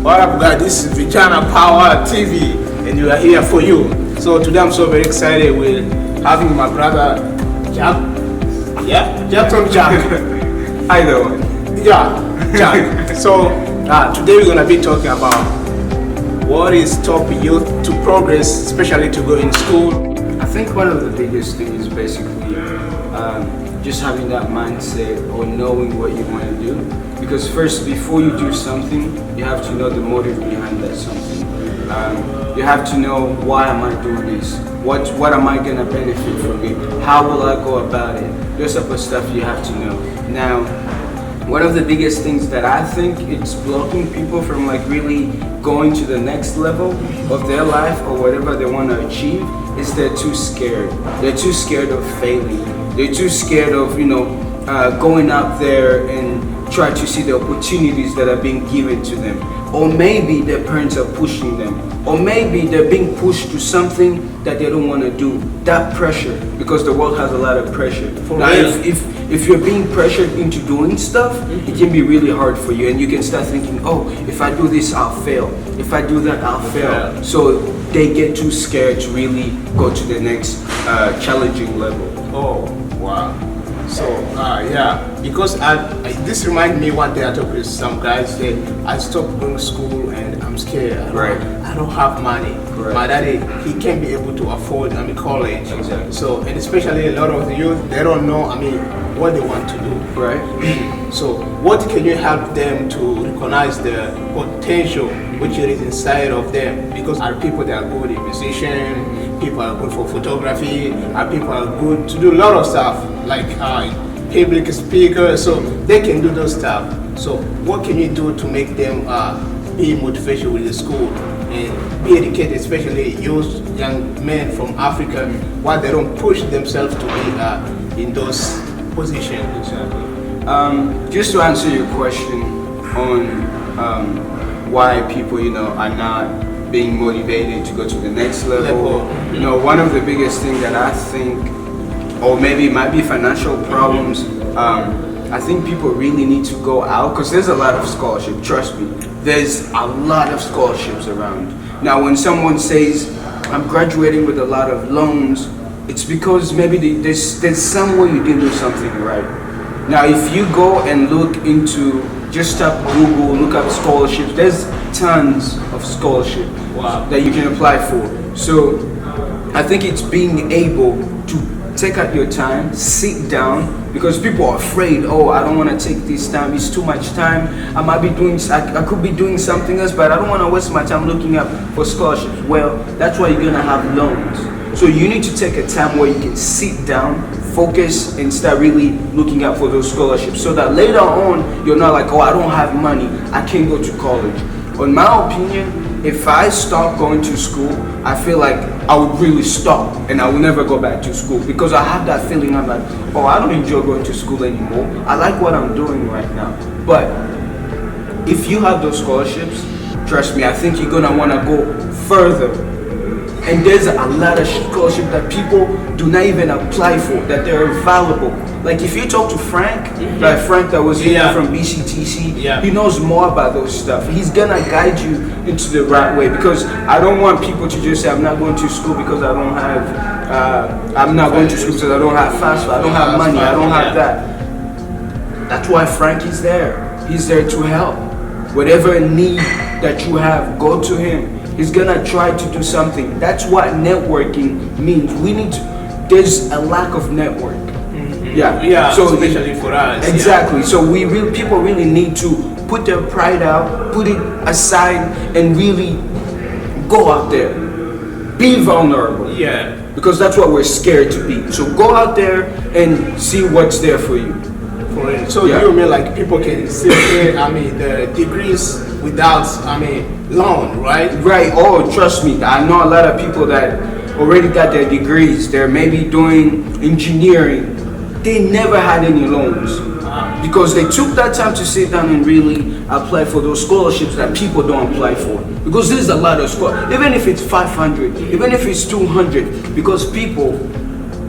What up, guys? This is Vijana Power TV, and we are here for you. So today I'm so very excited with having my brother Jack. Yeah, Jackson Jack. Hi there. Yeah, Jack. So today we're gonna be talking about what is stopping youth to progress, especially to go in school. I think one of the biggest things is basically just having that mindset or knowing what you want to do. Because first, before you do something, you have to know the motive behind that something. You have to know, why am I doing this? What am I gonna benefit from it? How will I go about it? Those type of stuff you have to know. Now, one of the biggest things that I think it's blocking people from like really going to the next level of their life or whatever they want to achieve is they're too scared. They're too scared of failing. They're too scared of, going out there and try to see the opportunities that are being given to them. Or maybe their parents are pushing them. Or maybe they're being pushed to something that they don't want to do. That pressure, because the world has a lot of pressure. Now, if you're being pressured into doing stuff, it can be really hard for you, and you can start thinking, oh, if I do this, I'll fail. If I do that, I'll fail. So they get too scared to really go to the next challenging level. Oh, wow. So, because this reminds me one day I talked with some guys that I stopped going to school and I'm scared. I don't have money. Correct. My daddy, he can't be able to afford, college. Exactly. So, and especially a lot of the youth, they don't know, what they want to do. Right. So, what can you help them to recognize the potential which is inside of them? Because are people that are good in musician, people are good for photography, are people are good to do a lot of stuff like public speaker, so they can do those stuff. So what can you do to make them be motivated with the school and be educated, especially young men from Africa, why they don't push themselves to be in those positions? Exactly. Just to answer your question on why people, are not being motivated to go to the next level. One of the biggest things that I think, or maybe it might be financial problems, I think people really need to go out, because there's a lot of scholarship, trust me. There's a lot of scholarships around. Now when someone says, I'm graduating with a lot of loans, it's because maybe there's somewhere you didn't do something right. Now if you go and look into, just type Google, look up scholarships, there's tons of scholarship that you can apply for. So I think it's being able to take out your time, sit down, because people are afraid, oh, I don't want to take this time, it's too much time, I could be doing something else, but I don't want to waste my time looking up for scholarships. Well, that's why you're going to have loans. So you need to take a time where you can sit down, focus, and start really looking out for those scholarships, so that later on, you're not like, oh, I don't have money, I can't go to college. In my opinion, if I stop going to school, I feel like I would really stop and I will never go back to school, because I have that feeling, I'm like, oh, I don't enjoy going to school anymore. I like what I'm doing right now. But if you have those scholarships, trust me, I think you're gonna wanna go further. And there's a lot of scholarships that people do not even apply for, that they're available. Like if you talk to Frank, like Frank that was here from BCTC, he knows more about those stuff. He's gonna guide you into the right way, because I don't want people to just say, I'm not going to school because I don't have, I'm not going to school because I don't have fast food, I don't have money, I don't have that. That's why Frank is there. He's there to help. Whatever need that you have, go to him. He's gonna try to do something. That's what networking means. There's a lack of network. So especially for us. Exactly. So people really need to put their pride out, put it aside, and really go out there. Be vulnerable. Because that's what we're scared to be. So go out there and see what's there for you. So you mean like people can still get, the degrees without, loan, right? Right. Oh, trust me. I know a lot of people that already got their degrees. They're maybe doing engineering. They never had any loans because they took that time to sit down and really apply for those scholarships that people don't apply for. Because there's a lot of scholarships, even if it's 500, even if it's 200, because people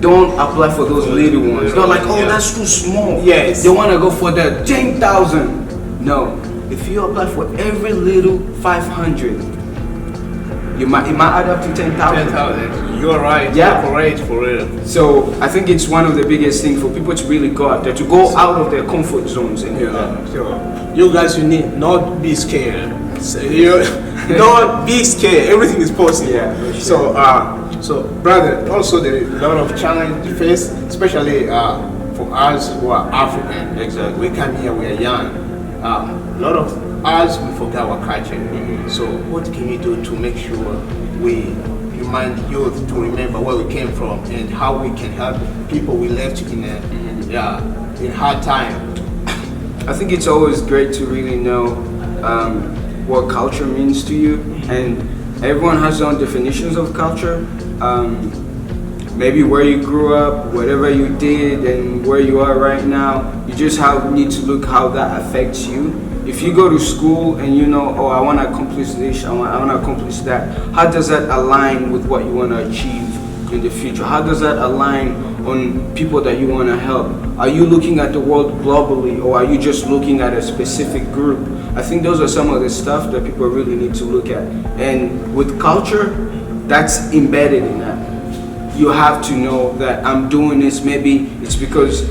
don't apply for those little ones. They're like, oh, that's too small. Yes. They want to go for the 10,000. No. if you apply for every little 500, it might add up to 10,000. 10,000. You're right. Yeah. You're correct, for real. So I think it's one of the biggest things for people to really go out there, to go out of their comfort zones and hear that. So you guys, you need not be scared. So don't be scared. Everything is possible. Yeah, for sure. So brother, also there is a lot of challenge to face, especially for us who are African. Exactly. We come here, we are young. A lot of us, we forget our culture. So what can we do to make sure we remind youth to remember where we came from and how we can help people we left in in hard time? I think it's always great to really know what culture means to you, and everyone has their own definitions of culture. Maybe where you grew up, whatever you did, and where you are right now, you just need to look how that affects you. If you go to school and you know, oh, I want to accomplish this, I want to accomplish that, how does that align with what you want to achieve in the future? How does that align on people that you want to help? Are you looking at the world globally, or are you just looking at a specific group? I think those are some of the stuff that people really need to look at. And with culture, that's embedded in that. You have to know that I'm doing this, maybe it's because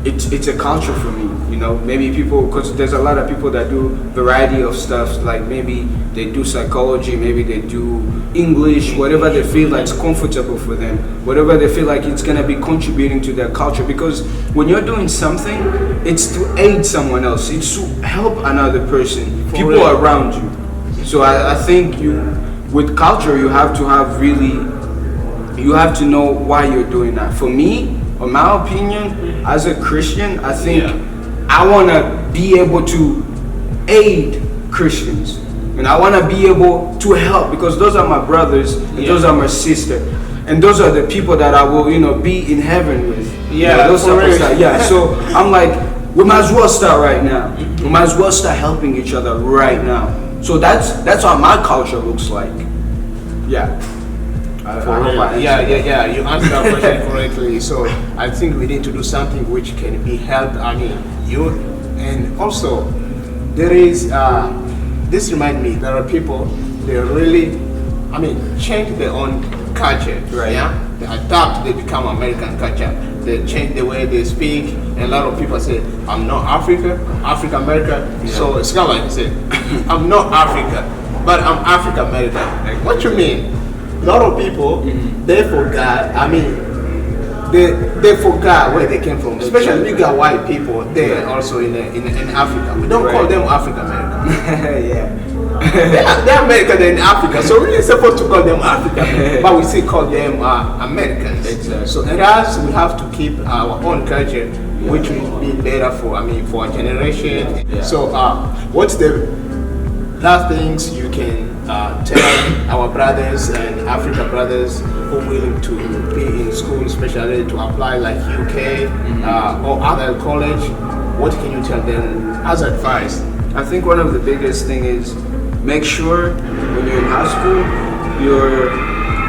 it's a culture for me, you know. Maybe people, because there's a lot of people that do variety of stuff, like maybe they do psychology, maybe they do English, whatever they feel like is comfortable for them, whatever they feel like it's going to be contributing to their culture. Because when you're doing something, it's to aid someone else, it's to help another person, people real. around you. So I think with culture, you have to know why you're doing that. For me, in my opinion, as a Christian, I think I want to be able to aid Christians, and I want to be able to help, because those are my brothers and those are my sister, and those are the people that I will, be in heaven with. Those type of stuff. So I'm like, we might as well start right now. We might as well start helping each other right now. So that's how my culture looks like. Yeah. You answered that question correctly. So I think we need to do something which can be helped, youth. And also, there is, this reminds me, there are people, they really, change their own culture, right? Yeah? They adapt, they become American culture. They change the way they speak, and a lot of people say, I'm not Africa, I'm African American. So it's kind of like they say, I'm not Africa, but I'm African American. Like, what you mean? A lot of people, they forgot, they forgot where they came from. Especially you got white people there also in Africa. We don't call them African American. They're American in Africa, so we're supposed to call them African, but we still call them Americans. Exactly. So at us, we have to keep our own culture, which will be better for our generation. Yeah. So what's the last things you can tell our brothers and African brothers who are willing to be in school, especially to apply like UK or other college? What can you tell them as advice? I think one of the biggest thing is make sure when you're in high school, you're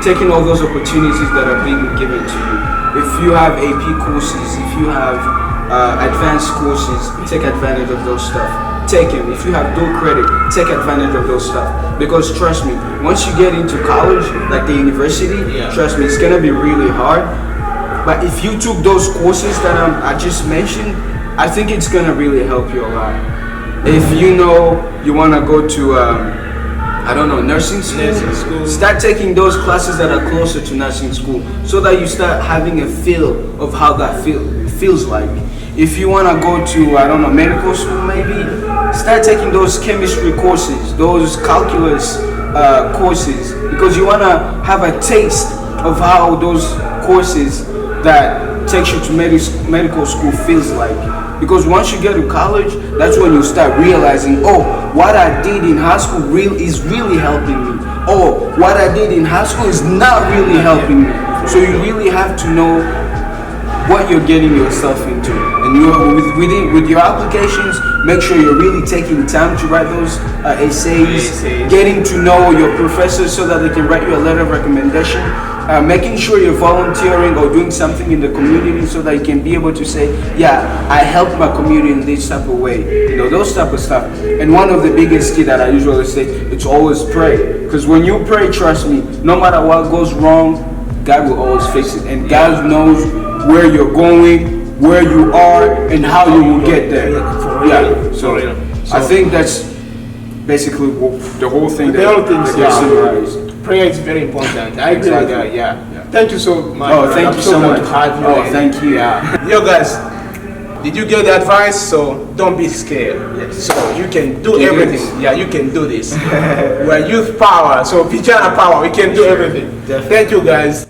taking all those opportunities that are being given to you. If you have AP courses, if you have advanced courses, take advantage of those stuff. Take them. If you have dual credit, take advantage of those stuff. Because trust me, once you get into college, like the university, trust me, it's gonna be really hard. But if you took those courses that I just mentioned, I think it's gonna really help you a lot. If you know you wanna go to nursing school, start taking those classes that are closer to nursing school, so that you start having a feel of how that feels like. If you want to go to, medical school, maybe start taking those chemistry courses, those calculus courses, because you want to have a taste of how those courses that takes you to medical school feels like. Because once you get to college, that's when you start realizing, oh, what I did in high school is really helping me. Oh, what I did in high school is not really helping me. So you really have to know what you're getting yourself into. And with your applications, make sure you're really taking time to write those essays, getting to know your professors so that they can write you a letter of recommendation. making sure you're volunteering or doing something in the community so that you can be able to say, yeah, I help my community in this type of way. You know, those type of stuff. And one of the biggest key that I usually say, it's always pray. Because when you pray, trust me, no matter what goes wrong, God will always fix it. And God knows where you're going, where you are, and how you will get there. Yeah. So I think that's basically the whole thing. The whole thing is summarized. Prayer is very important. I agree with that. Yeah. Thank you so much. Oh, thank you so much. To have you. Oh, thank you. Yeah. Yo, guys, did you get the advice? So don't be scared. Yes. So you can do everything. Yeah, you can do this. We're youth power. So Vijana power. We can do everything. Thank you, guys.